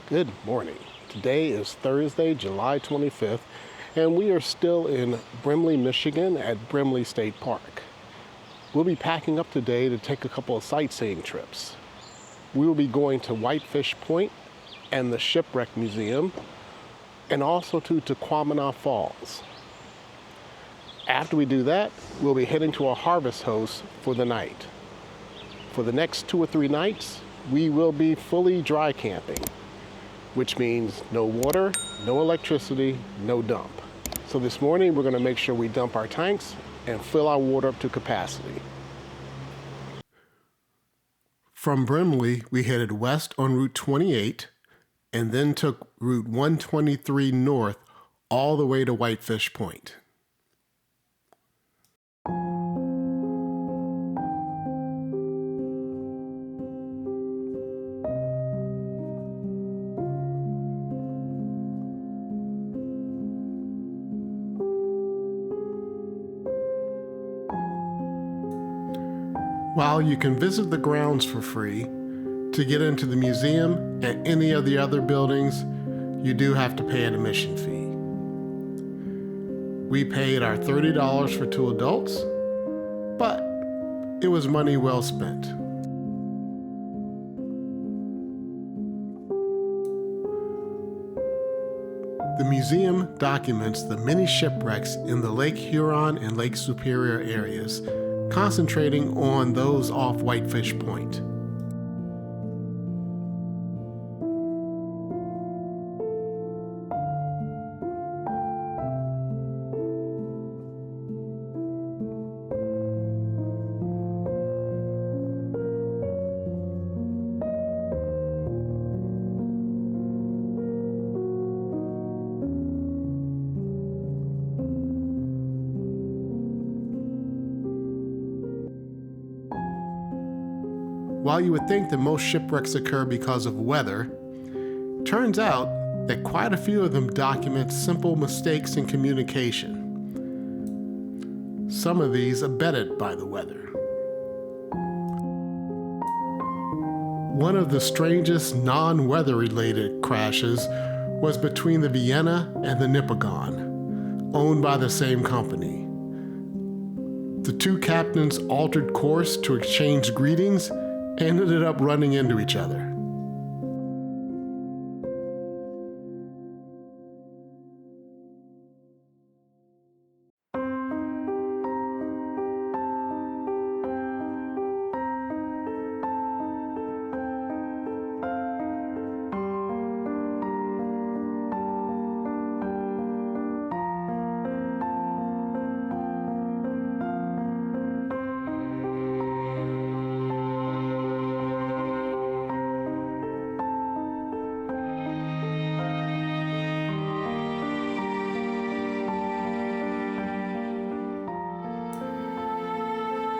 Good morning. Today is Thursday, July 25th, and we are still in Brimley, Michigan at Brimley State Park. We'll be packing up today to take a couple of sightseeing trips. We will be going to Whitefish Point and the Shipwreck Museum, and also to Tahquamenon Falls. After we do that, we'll be heading to a harvest house for the night. For the next 2 or 3 nights, we will be fully dry camping, which means no water, no electricity, no dump. So this morning, we're gonna make sure we dump our tanks and fill our water up to capacity. From Brimley, we headed west on Route 28 and then took Route 123 north all the way to Whitefish Point. While you can visit the grounds for free, to get into the museum and any of the other buildings, you do have to pay an admission fee. We paid our $30 for 2 adults, but it was money well spent. The museum documents the many shipwrecks in the Lake Huron and Lake Superior areas, concentrating on those off Whitefish Point. While you would think that most shipwrecks occur because of weather, turns out that quite a few of them document simple mistakes in communication. Some of these abetted by the weather. One of the strangest non-weather related crashes was between the Vienna and the Nipigon, owned by the same company. The 2 captains altered course to exchange greetings and ended up running into each other.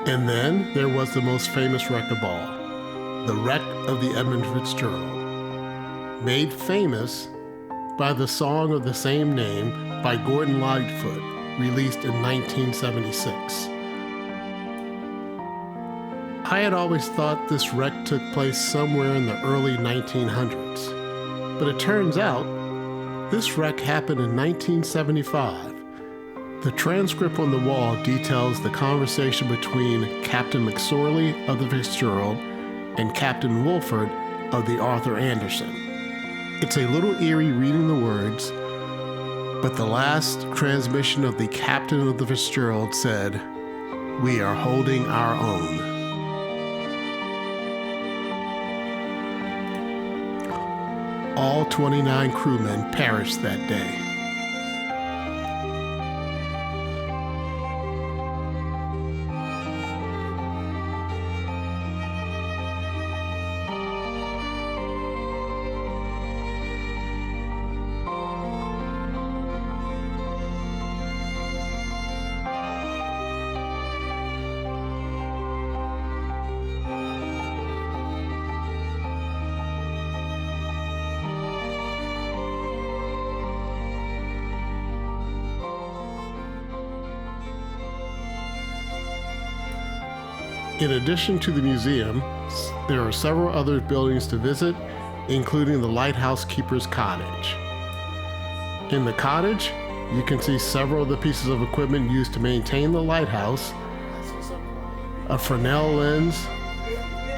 And then there was the most famous wreck of all, the wreck of the Edmund Fitzgerald, made famous by the song of the same name by Gordon Lightfoot, released in 1976. I had always thought this wreck took place somewhere in the early 1900s, but it turns out this wreck happened in 1975. The transcript on the wall details the conversation between Captain McSorley of the Fitzgerald and Captain Wolford of the Arthur Anderson. It's a little eerie reading the words, but the last transmission of the Captain of the Fitzgerald said, "We are holding our own." All 29 crewmen perished that day. In addition to the museum, there are several other buildings to visit including the lighthouse keeper's cottage. In the cottage, you can see several of the pieces of equipment used to maintain the lighthouse, a Fresnel lens,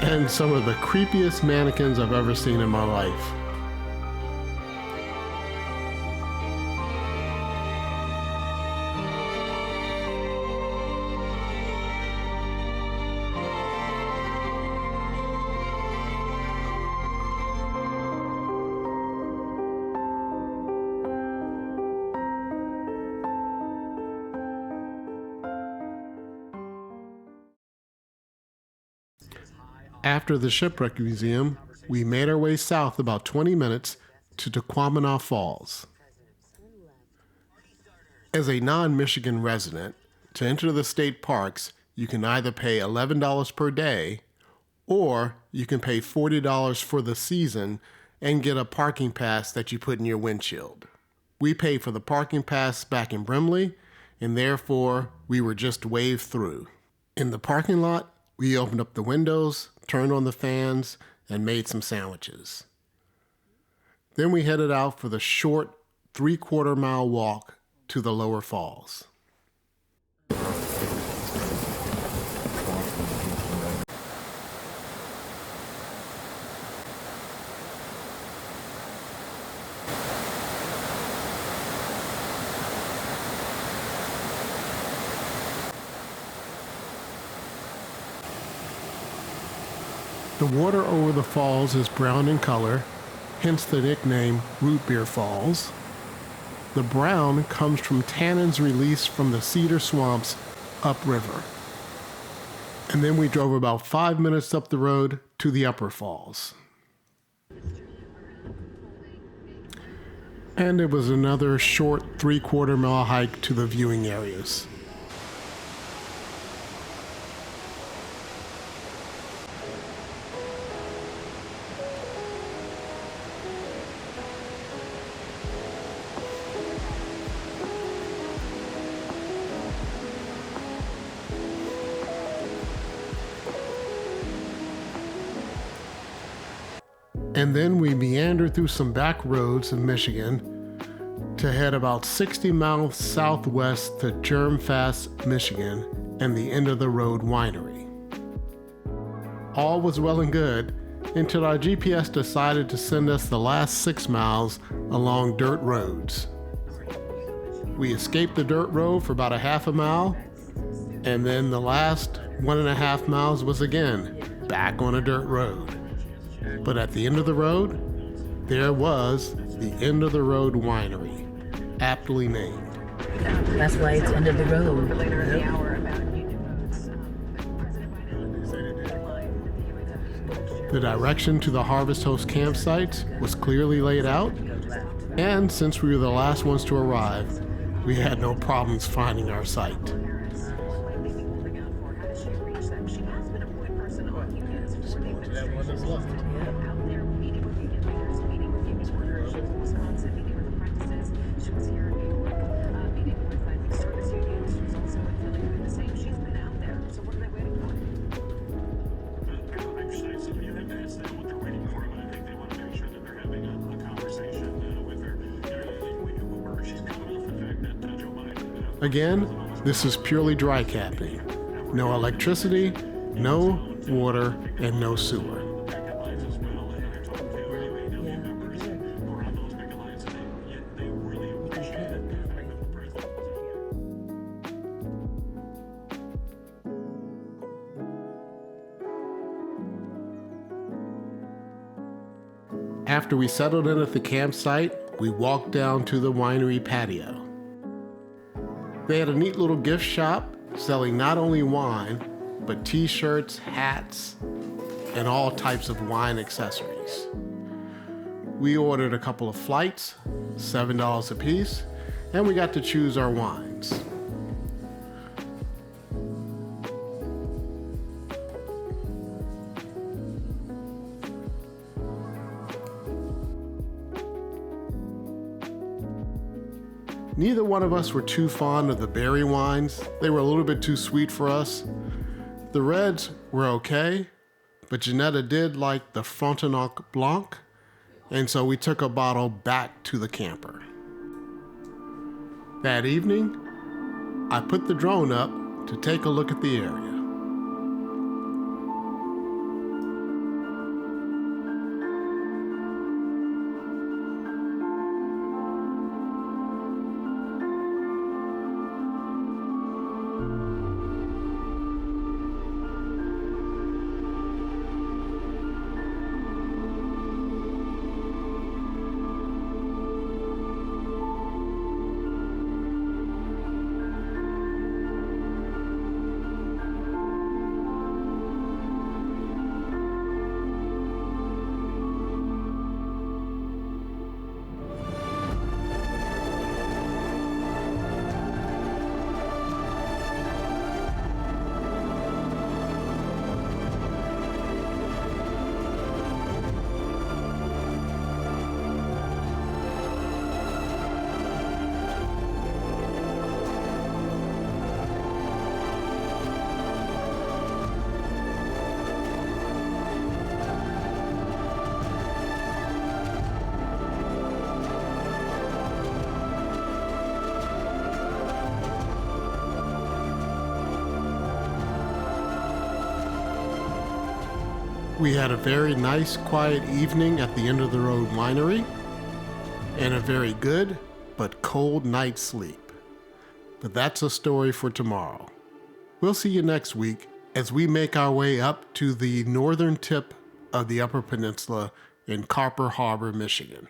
and some of the creepiest mannequins I've ever seen in my life. After the Shipwreck Museum, we made our way south about 20 minutes to Tahquamenon Falls. As a non-Michigan resident, to enter the state parks, you can either pay $11 per day, or you can pay $40 for the season and get a parking pass that you put in your windshield. We paid for the parking pass back in Brimley, and therefore we were just waved through. In the parking lot, we opened up the windows, turned on the fans, and made some sandwiches. Then we headed out for the short 3/4 mile walk to the lower falls. The water over the falls is brown in color, hence the nickname Root Beer Falls. The brown comes from tannins released from the cedar swamps upriver. And then we drove about 5 minutes up the road to the upper falls. And it was another short 3/4 mile hike to the viewing areas. And then we meandered through some back roads in Michigan to head about 60 miles southwest to Germfask, Michigan, and the end of the Road Winery. All was well and good until our GPS decided to send us the last 6 miles along dirt roads. We escaped the dirt road for about a half a mile, and then the last 1.5 miles was again back on a dirt road. But at the end of the road, there was the End of the Road Winery, aptly named. That's why it's end of the road. The direction to the Harvest Host campsites was clearly laid out, and since we were the last ones to arrive, we had no problems finding our site. Again, this is purely dry camping. No electricity, no water, and no sewer. After we settled in at the campsite, we walked down to the winery patio. They had a neat little gift shop selling not only wine, but t-shirts, hats, and all types of wine accessories. We ordered a couple of flights, $7 a piece, and we got to choose our wines. Neither one of us were too fond of the berry wines. They were a little bit too sweet for us. The reds were okay, but Janetta did like the Frontenac Blanc, and so we took a bottle back to the camper. That evening, I put the drone up to take a look at the area. We had a very nice, quiet evening at the end of the Road Winery, and a very good but cold night's sleep. But that's a story for tomorrow. We'll see you next week as we make our way up to the northern tip of the Upper Peninsula in Carper Harbor, Michigan.